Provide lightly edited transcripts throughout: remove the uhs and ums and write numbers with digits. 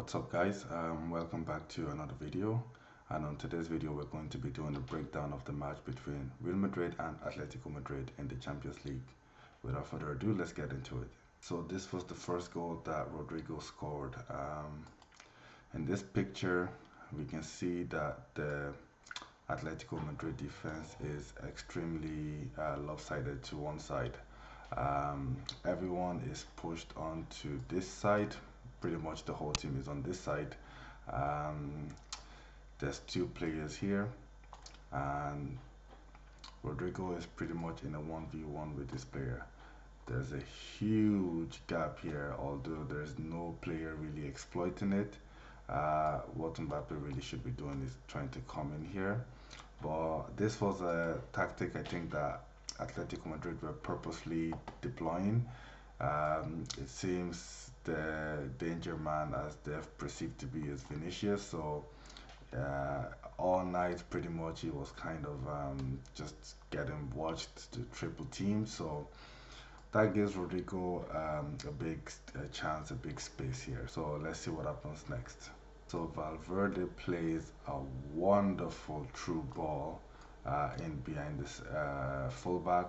What's up guys, welcome back to another video, and on today's video we're going to be doing a breakdown of the match between Real Madrid and Atletico Madrid in the Champions League. Without further ado, let's get into it. So this was the first goal that Rodrigo scored. In this picture we can see that the Atletico Madrid defense is extremely lopsided to one side. Everyone is pushed onto this side. Pretty much the whole team is on this side. Um, there's two players here, and Rodrigo is pretty much in a 1v1 with this player. There's a huge gap here, although there's no player really exploiting it. What Mbappe really should be doing is trying to come in here. But this was a tactic I think that Atletico Madrid were purposely deploying. It seems the danger man, as they've perceived to be, is Vinicius. So all night, pretty much, he was kind of just getting watched to triple team. So that gives Rodrigo a big chance, a big space here. So let's see what happens next. So Valverde plays a wonderful through ball in behind this fullback.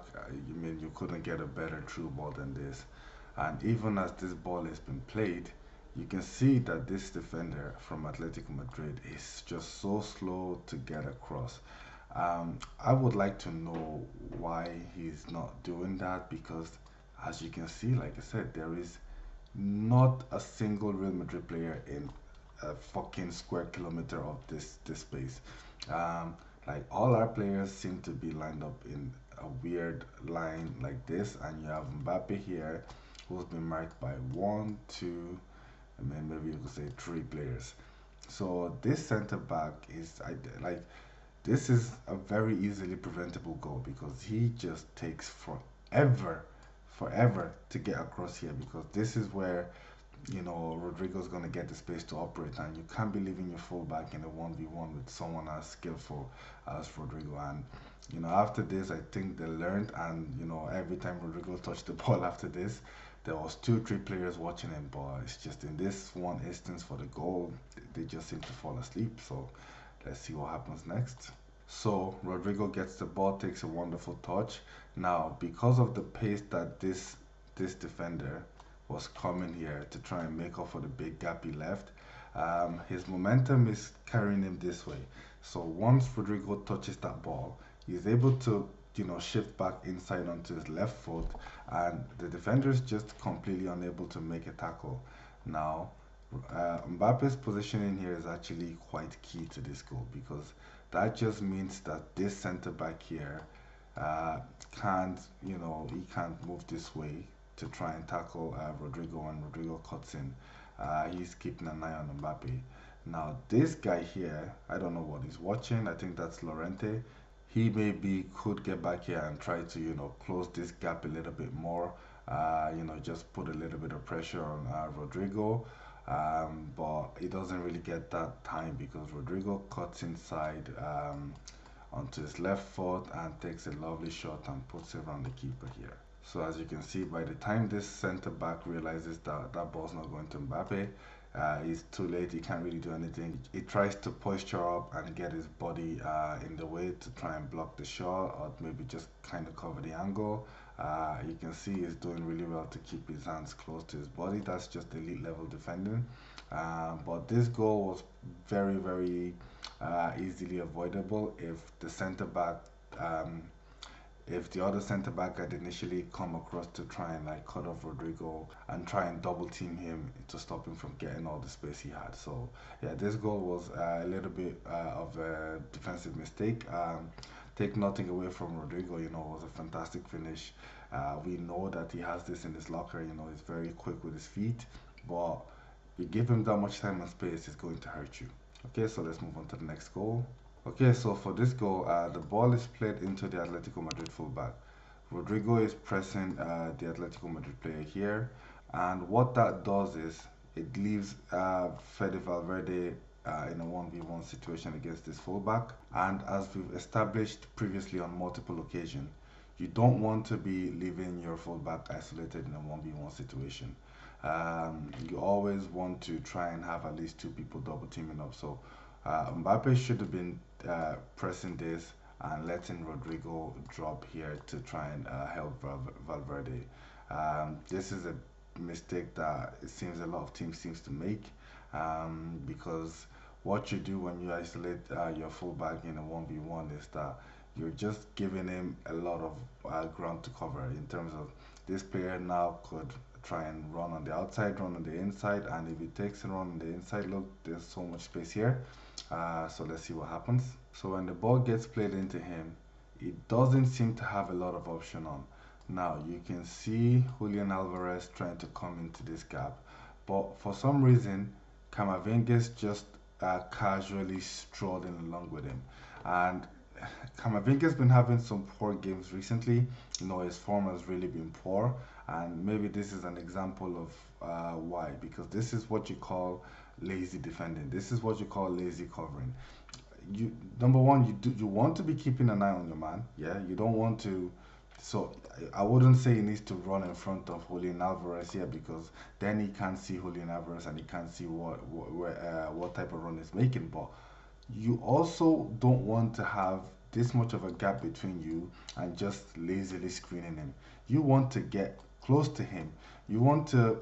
You mean you couldn't get a better through ball than this? And even as this ball has been played, you can see that this defender from Atletico Madrid is just so slow to get across. I would like to know why he's not doing that, because as you can see, like I said, there is not a single Real Madrid player in a fucking square kilometer of this space. Um, like all our players seem to be lined up in a weird line like this, and you have Mbappe here, who's been marked by one, two, and then maybe you could say three players. So this center back is like this is a very easily preventable goal, because he just takes forever to get across here, because this is where Rodrigo's gonna get the space to operate, and you can't be leaving your fullback in a 1v1 with someone as skillful as Rodrigo. And after this, I think they learned, and every time Rodrigo touched the ball after this, there was two, three players watching him, but it's just in this one instance for the goal, they just seem to fall asleep. So let's see what happens next. So Rodrigo gets the ball, takes a wonderful touch. Now, because of the pace that this defender was coming here to try and make up for the big gap he left, his momentum is carrying him this way. So once Rodrigo touches that ball, he's able to shift back inside onto his left foot, and the defender is just completely unable to make a tackle. Now, Mbappe's positioning here is actually quite key to this goal, because that just means that this center back here can't, he can't move this way to try and tackle Rodrigo, and Rodrigo cuts in. He's keeping an eye on Mbappe. Now, this guy here, I don't know what he's watching. I think that's Lorente. He maybe could get back here and try to, close this gap a little bit more. Just put a little bit of pressure on Rodrigo. But he doesn't really get that time, because Rodrigo cuts inside onto his left foot and takes a lovely shot and puts it around the keeper here. So as you can see, by the time this centre back realizes that that ball's not going to Mbappe, he's too late. He can't really do anything. He tries to posture up and get his body in the way to try and block the shot, or maybe just kind of cover the angle. You can see he's doing really well to keep his hands close to his body. That's just elite level defending. But this goal was very easily avoidable if the centre back if the other centre back had initially come across to try and like cut off Rodrigo and try and double team him to stop him from getting all the space he had. So yeah, this goal was a little bit of a defensive mistake. Take nothing away from Rodrigo, it was a fantastic finish. We know that he has this in his locker, he's very quick with his feet, but you give him that much time and space, it's going to hurt you. Okay, so let's move on to the next goal. Okay, so for this goal, the ball is played into the Atletico Madrid fullback. Rodrigo is pressing the Atletico Madrid player here, and what that does is it leaves Fede Valverde in a 1v1 situation against this fullback. And as we've established previously on multiple occasions, you don't want to be leaving your fullback isolated in a 1v1 situation. You always want to try and have at least two people double teaming up. So Mbappe should have been pressing this and letting Rodrigo drop here to try and help Valverde. This is a mistake that it seems a lot of teams seems to make, because what you do when you isolate your fullback in a 1v1 is that you're just giving him a lot of ground to cover in terms of this player now could try and run on the outside, run on the inside, and if he takes a run on the inside, look, there's so much space here. So let's see what happens. So when the ball gets played into him, it doesn't seem to have a lot of option on. Now you can see Julian Alvarez trying to come into this gap, but for some reason, Camavinga's just casually strolling along with him, and Camavinga's been having some poor games recently. His form has really been poor, and maybe this is an example of why. Because this is what you call lazy defending. This is what you call lazy covering. You Number one, you want to be keeping an eye on your man. Yeah, you don't want to. So I wouldn't say he needs to run in front of Julian Alvarez here, because then he can't see Julian Alvarez and he can't see what type of run he's making. But you also don't want to have this much of a gap between you and just lazily screening him. You want to get close to him. You want to,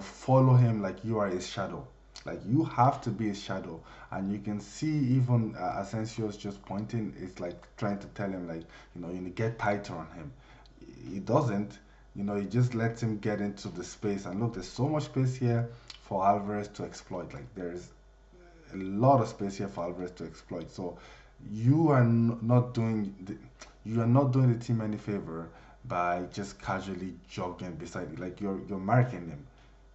follow him like you are his shadow. Like you have to be his shadow. And you can see even Asensio's just pointing. It's like trying to tell him, like, you need to get tighter on him. He doesn't. He just lets him get into the space. And look, there's so much space here for Alvarez to exploit. Like there's a lot of space here for Alvarez to exploit. So you are not doing the team any favor by just casually jogging beside you. Like you're marking him.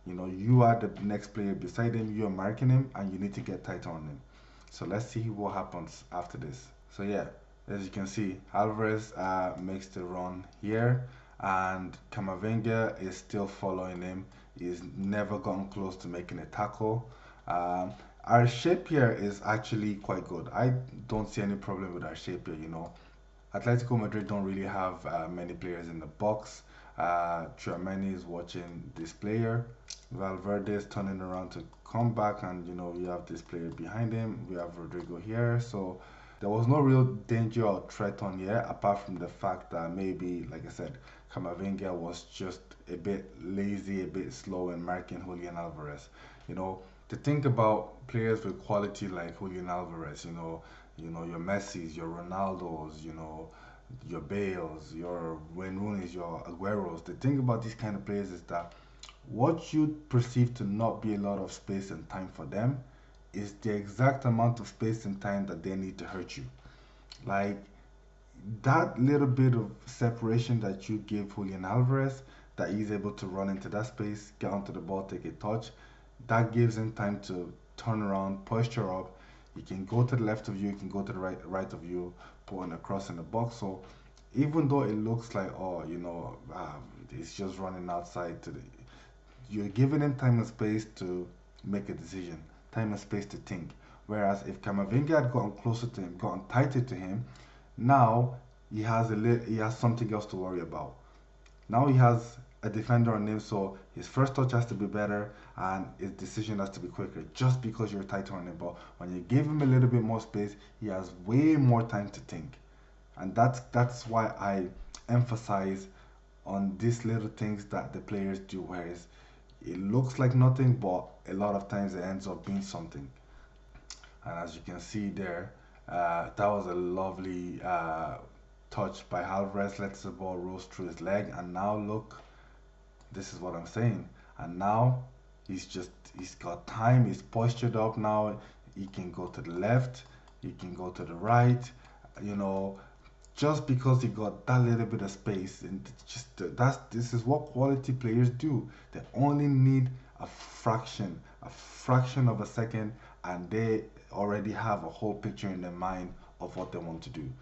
You are the next player beside him. You are marking him, and you need to get tighter on him. So let's see what happens after this. So yeah, as you can see, Alvarez makes the run here, and Camavinga is still following him. He's never gotten close to making a tackle. Um, our shape here is actually quite good. I don't see any problem with our shape here. Atletico Madrid don't really have many players in the box. Tchouaméni is watching this player. Valverde is turning around to come back, and you have this player behind him. We have Rodrigo here. So there was no real danger or threat on here, apart from the fact that maybe, like I said, Camavinga was just a bit lazy, a bit slow in marking Julian Alvarez. To think about players with quality like Julian Alvarez, your Messis, your Ronaldos, your Bales, your Wayne Rooney's, your Agueros. The thing about these kind of players is that what you perceive to not be a lot of space and time for them is the exact amount of space and time that they need to hurt you. Like that little bit of separation that you give Julian Alvarez, that he's able to run into that space, get onto the ball, take a touch, that gives him time to turn around, posture up. He can go to the left of you, he can go to the right of you, put a cross in the box. So even though it looks like, he's just running outside you're giving him time and space to make a decision, time and space to think. Whereas if Camavinga had gotten closer to him, gotten tighter to him, now he has something else to worry about. Now he has a defender on him, so his first touch has to be better and his decision has to be quicker, just because you're tighter on him. But when you give him a little bit more space, he has way more time to think. And that's why I emphasize on these little things that the players do, whereas it looks like nothing, but a lot of times it ends up being something. And as you can see there, that was a lovely touch by Alvarez. Lets the ball roll through his leg, and now look, this is what I'm saying. And now he's got time. He's postured up now. He can go to the left. He can go to the right. You know, just because he got that little bit of space, and this is what quality players do. They only need a fraction of a second, and they already have a whole picture in their mind of what they want to do.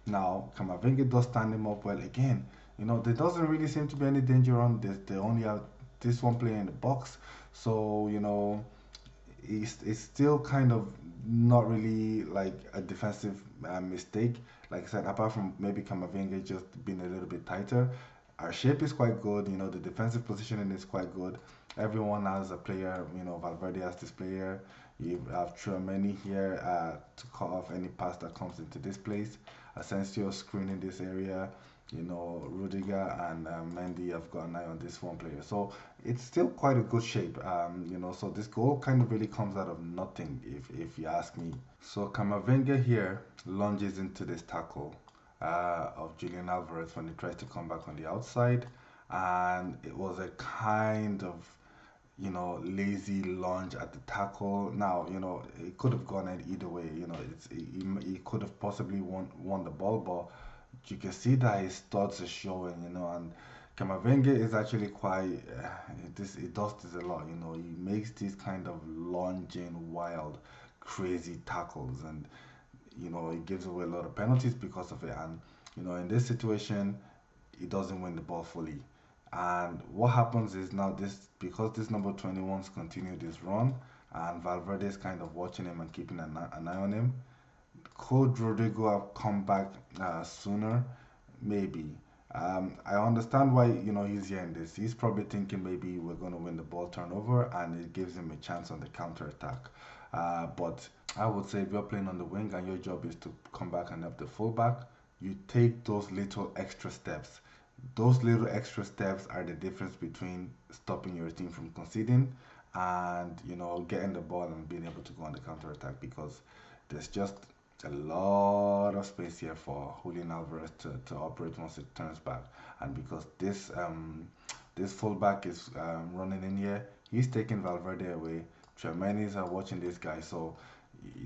Now, Kamavinga does stand him up well again. There doesn't really seem to be any danger on this. They only have this one player in the box, so it's still kind of not really like a defensive mistake. Like I said, apart from maybe Kamavinga just being a little bit tighter, our shape is quite good. The defensive positioning is quite good. Everyone has a player. Valverde has this player. You have Tchouaméni here to cut off any pass that comes into this place. Asensio screening this area. Rudiger and Mendy have got an eye on this one player. So it's still quite a good shape. So this goal kind of really comes out of nothing, if you ask me. So Camavinga here lunges into this tackle of Julian Alvarez when he tries to come back on the outside, and it was a kind of lazy lunge at the tackle. Now, it could have gone either way. He could have possibly won the ball, but you can see that his thoughts are showing. And Camavinga is actually quite this. He does this a lot. He makes these kind of lunging, wild, crazy tackles, and he gives away a lot of penalties because of it. And in this situation, he doesn't win the ball fully. And what happens is now this because this number 21's continued his run, and Valverde is kind of watching him and keeping an eye on him. Could Rodrigo have come back sooner? Maybe. I understand why he's here in this. He's probably thinking maybe we're going to win the ball turnover, and it gives him a chance on the counter attack. But I would say if you're playing on the wing and your job is to come back and help the fullback, you take those little extra steps. Those little extra steps are the difference between stopping your team from conceding and getting the ball and being able to go on the counter attack, because there's just a lot of space here for Julian Alvarez to operate once it turns back. And because this fullback is running in here, he's taking Valverde away. Tchouaménis are watching this guy, so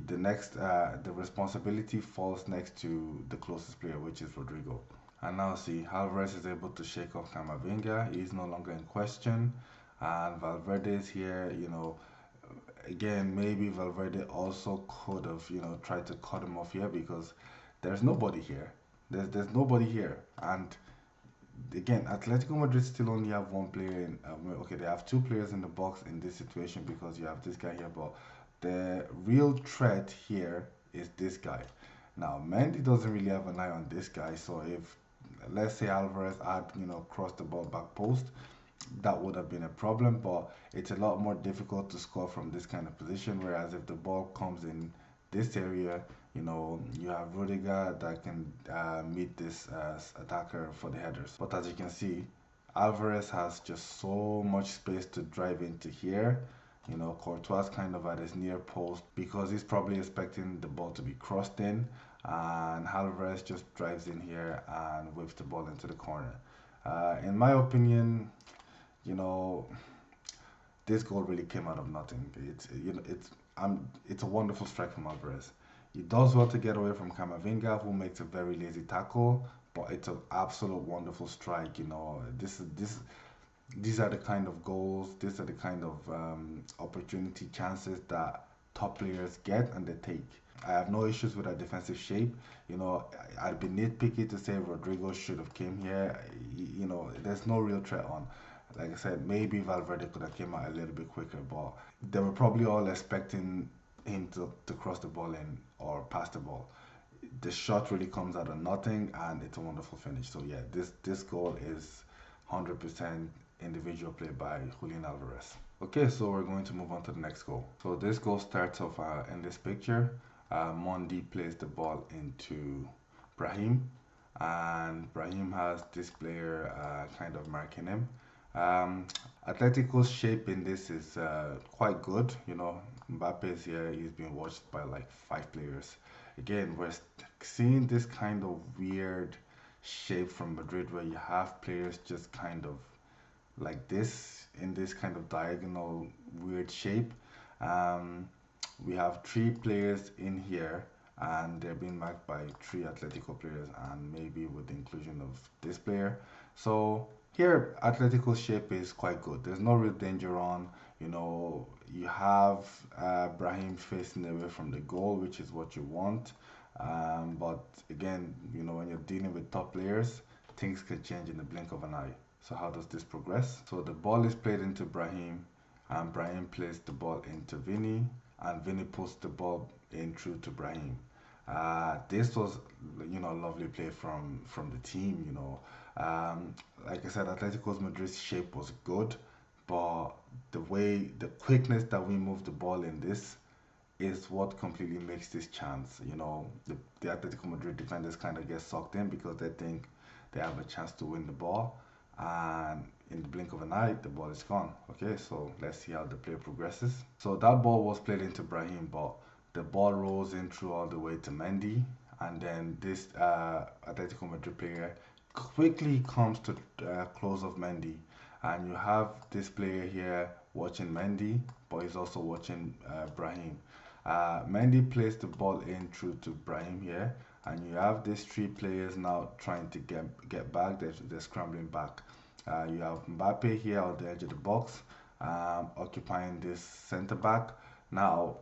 the responsibility falls next to the closest player, which is Rodrigo. And now see, Alvarez is able to shake off Camavinga. He's no longer in question. And Valverde is here, again, maybe Valverde also could have, tried to cut him off here because there's nobody here. There's nobody here. And again, Atletico Madrid still only have one player in. Okay, they have two players in the box in this situation because you have this guy here, but the real threat here is this guy. Now, Mendy doesn't really have an eye on this guy, so if let's say Alvarez had, crossed the ball back post, that would have been a problem, but it's a lot more difficult to score from this kind of position. Whereas if the ball comes in this area, you have Rudiger that can meet this attacker for the headers. But as you can see, Alvarez has just so much space to drive into here. Courtois kind of at his near post because he's probably expecting the ball to be crossed in, and Alvarez just drives in here and whips the ball into the corner. In my opinion, you know, this goal really came out of nothing. It's a wonderful strike from Alvarez. He does well to get away from Camavinga, who makes a very lazy tackle, but it's an absolute wonderful strike. These are the kind of goals, these are the kind of opportunity chances that top players get and they take. I have no issues with our defensive shape. I'd be nitpicky to say Rodrigo should have came here. There's no real threat on. Like I said, maybe Valverde could have came out a little bit quicker, but they were probably all expecting him to cross the ball in or pass the ball. The shot really comes out of nothing, and it's a wonderful finish. So yeah, this goal is 100% individual play by Julian Alvarez. Okay, so we're going to move on to the next goal. So this goal starts off in this picture. Mondi plays the ball into Brahim, and Brahim has this player kind of marking him. Um, Atletico's shape in this is quite good. Mbappe is here. He's being watched by like 5 players. Again, we're seeing this kind of weird shape from Madrid where you have players just kind of like this in this kind of diagonal weird shape. Um, we have 3 players in here, and they're being marked by 3 Atletico players, and maybe with the inclusion of this player. So here, Atletico's shape is quite good. There's no real danger on. You have Brahim facing away from the goal, which is what you want. But again, when you're dealing with top players, things could change in the blink of an eye. So how does this progress? So the ball is played into Brahim, and Brahim plays the ball into Vinny, and Vinny puts the ball in through to Brahim. This was, a lovely play from the team. Like I said, Atletico Madrid's shape was good. but the quickness that we move the ball in this is what completely makes this chance. The Atletico Madrid defenders kind of get sucked in because they think they have a chance to win the ball, and in the blink of an eye, the ball is gone. Okay, so let's see how the play progresses. So that ball was played into Brahim, but the ball rolls in through all the way to Mendy, and then this Atletico Madrid player quickly comes to close of Mendy, and you have this player here watching Mendy, but he's also watching Brahim. Mendy plays the ball in through to Brahim here, and you have these three players now trying to get back. They're scrambling back. You have Mbappe here on the edge of the box, occupying this center back. Now,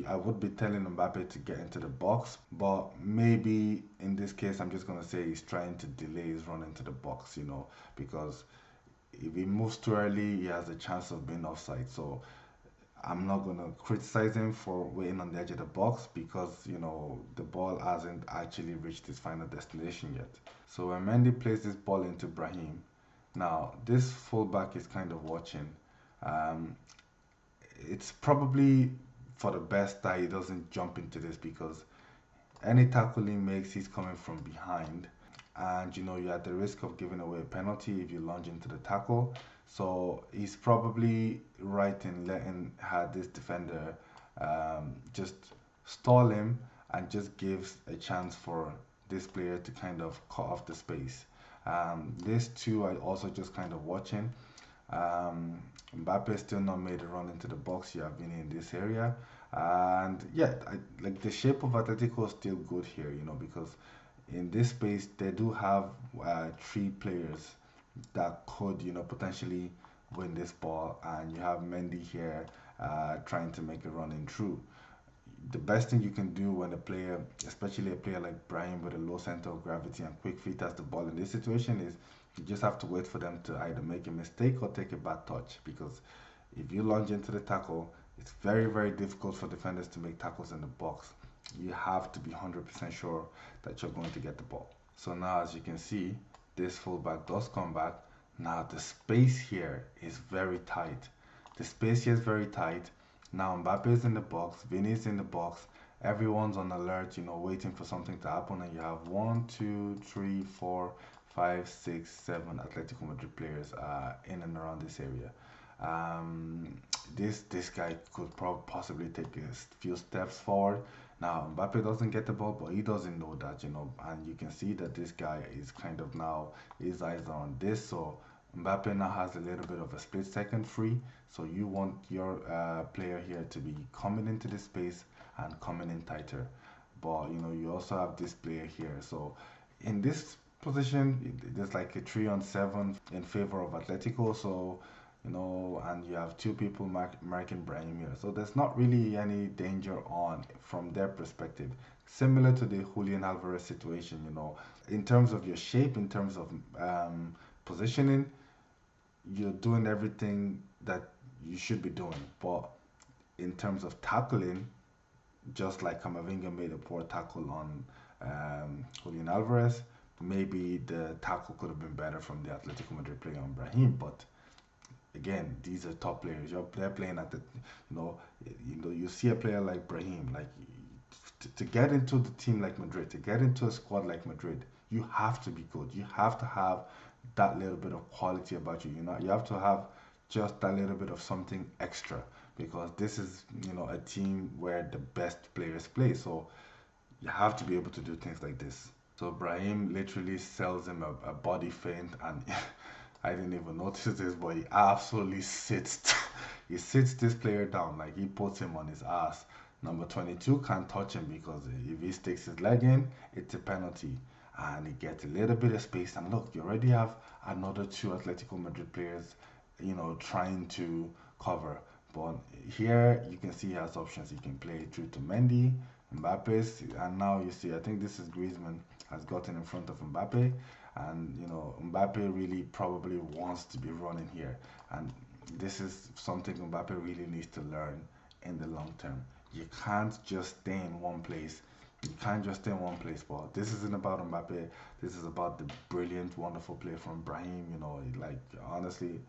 I would be telling Mbappe to get into the box, but maybe in this case, I'm just going to say he's trying to delay his run into the box, because if he moves too early, he has a chance of being offside. So I'm not going to criticize him for waiting on the edge of the box because, the ball hasn't actually reached its final destination yet. So when Mendy plays this ball into Brahim, now this fullback is kind of watching. Um, it's probably for the best that he doesn't jump into this because any tackle he makes, he's coming from behind. And you're at the risk of giving away a penalty if you lunge into the tackle. So he's probably right in letting this defender just stall him and just gives a chance for this player to kind of cut off the space. These two are also just kind of watching. Um, Mbappe still not made a run into the box. You have been in this area, and yeah, like the shape of Atletico is still good here, because in this space they do have three players that could, potentially win this ball, and you have Mendy here trying to make a run in through. The best thing you can do when a player, especially a player like Brahim with a low center of gravity and quick feet has the ball in this situation, is you just have to wait for them to either make a mistake or take a bad touch. Because if you lunge into the tackle, it's very, very difficult for defenders to make tackles in the box. You have to be 100% sure that you're going to get the ball. So now, as you can see, this fullback does come back. Now, the space here is very tight. The space here is very tight. Now Mbappe is in the box, Vini is in the box, everyone's on alert, waiting for something to happen, and you have 1, 2, 3, 4, 5, 6, 7 Atletico Madrid players in and around this area. This guy could possibly take a few steps forward. Now Mbappe doesn't get the ball, but he doesn't know that, and you can see that this guy is kind of now his eyes are on this, so Mbappe now has a little bit of a split second free, so you want your player here to be coming into this space and coming in tighter. But you also have this player here. So in this position, there's like a 3-on-7 in favor of Atletico. So and you have two people marking Brahim here. So there's not really any danger on from their perspective. Similar to the Julian Alvarez situation, in terms of your shape, in terms of positioning, you're doing everything that you should be doing. But in terms of tackling, just like Camavinga made a poor tackle on Julian Alvarez, maybe the tackle could have been better from the Atletico Madrid player on Brahim. But again, these are top players. They're playing at the, you see a player like Brahim, like to get into the team like Madrid, to get into a squad like Madrid, you have to be good. You have to have that little bit of quality about you. You have to have just that little bit of something extra because this is, a team where the best players play. So you have to be able to do things like this. So Brahim literally sells him a body feint, and I didn't even notice this, but he absolutely sits. He sits this player down, like he puts him on his ass. Number 22 can't touch him because if he sticks his leg in, it's a penalty. And he gets a little bit of space. And look, you already have another two Atletico Madrid players, trying to cover. But here you can see he has options. He can play through to Mendy, Mbappe's, and now you see, I think this is Griezmann has gotten in front of Mbappe, and Mbappe really probably wants to be running here, and this is something Mbappe really needs to learn in the long term. You can't just stay in one place. You can't just stay in one place, but this isn't about Mbappe. This is about the brilliant, wonderful play from Brahim. Like honestly,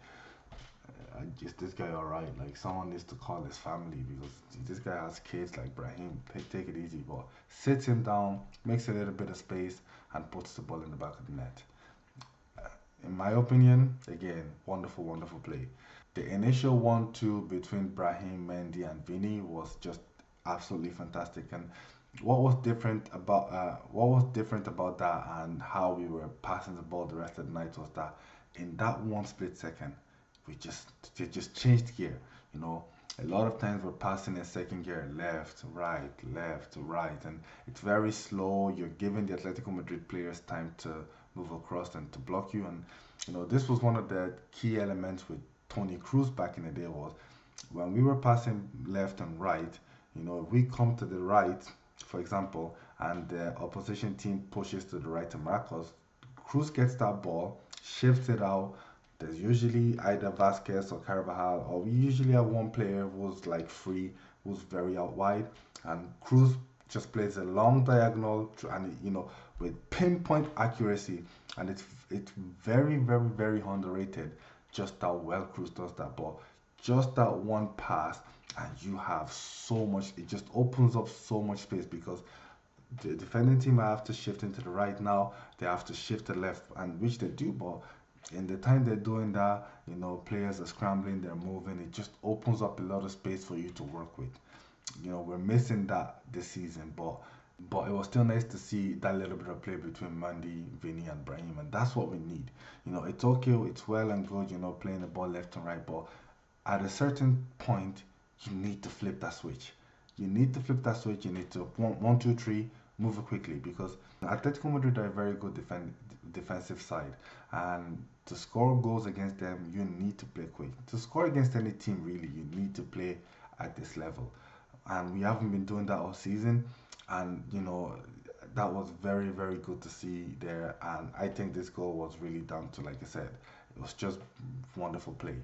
is this guy alright? Like someone needs to call his family because this guy has kids like Brahim. Take it easy, but sits him down, makes a little bit of space, and puts the ball in the back of the net. In my opinion, again, wonderful, wonderful play. The initial 1-2 between Brahim, Mendy, and Vini was just absolutely fantastic. And what was different about that and how we were passing the ball the rest of the night was that in that one split second, we just changed gear. You know, a lot of times we're passing in second gear, left, right, and it's very slow. You're giving the Atletico Madrid players time to move across and to block you. And this was one of the key elements with Tony Cruz back in the day was when we were passing left and right. If we come to the right, for example, and the opposition team pushes to the right to Marcos, Cruz gets that ball, shifts it out. There's usually either Vasquez or Carvajal, or we usually have one player who's like free, who's very out wide, and Cruz just plays a long diagonal, and with pinpoint accuracy, and it's very, very, very underrated just how well Cruz does that ball. Just that one pass, and you have so much. It just opens up so much space because the defending team have to shift into the right now. They have to shift to left, and which they do. But in the time they're doing that, players are scrambling, they're moving. It just opens up a lot of space for you to work with. We're missing that this season, but it was still nice to see that little bit of play between Mandy, Vinny, and Brahim, and that's what we need. It's okay, it's well and good, playing the ball left and right, but at a certain point, you need to flip that switch. You need to flip that switch. You need to one, two, three, move it quickly because Atletico Madrid are a very good defensive side, and to score goals against them, you need to play quick. To score against any team, really, you need to play at this level, and we haven't been doing that all season, and that was very, very good to see there. And I think this goal was really down to, like I said, it was just wonderful play.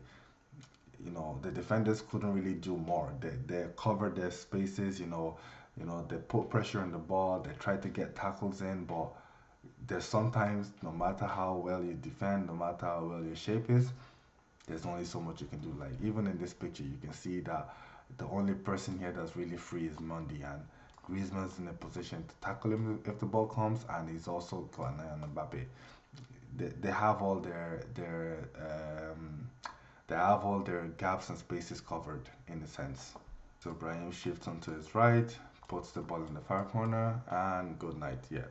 The defenders couldn't really do more. They covered their spaces. They put pressure on the ball. They tried to get tackles in, but there's sometimes no matter how well you defend, no matter how well your shape is, there's only so much you can do. Like even in this picture, you can see that the only person here that's really free is Mundi, and Griezmann's in a position to tackle him if the ball comes, and he's also got an eye on Mbappe. They have all they have all their gaps and spaces covered in a sense. So Brahim shifts onto his right, puts the ball in the far corner, and good night. Yeah,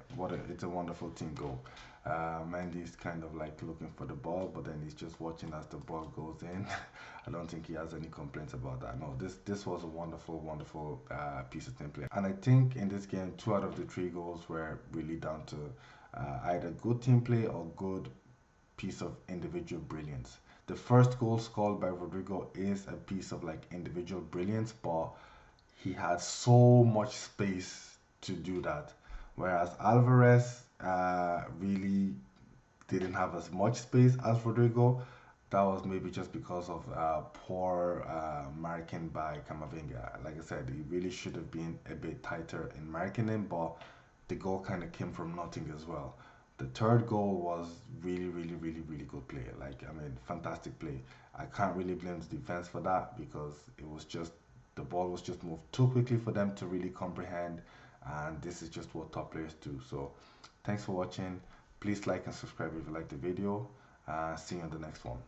it's a wonderful team goal. Mendy's kind of like looking for the ball, but then he's just watching as the ball goes in. I don't think he has any complaints about that. No, this was a wonderful, wonderful piece of team play. And I think in this game, 2 out of the 3 goals were really down to either good team play or good piece of individual brilliance. The first goal scored by Rodrigo is a piece of like individual brilliance, but he had so much space to do that. Whereas Alvarez really didn't have as much space as Rodrigo. That was maybe just because of poor marking by Camavinga. Like I said, he really should have been a bit tighter in marking him, but the goal kind of came from nothing as well. The third goal was really, really, really, really good play. Like, I mean, fantastic play. I can't really blame the defense for that because it was just the ball was just moved too quickly for them to really comprehend. And this is just what top players do. So, thanks for watching. Please like and subscribe if you like the video. See you on the next one.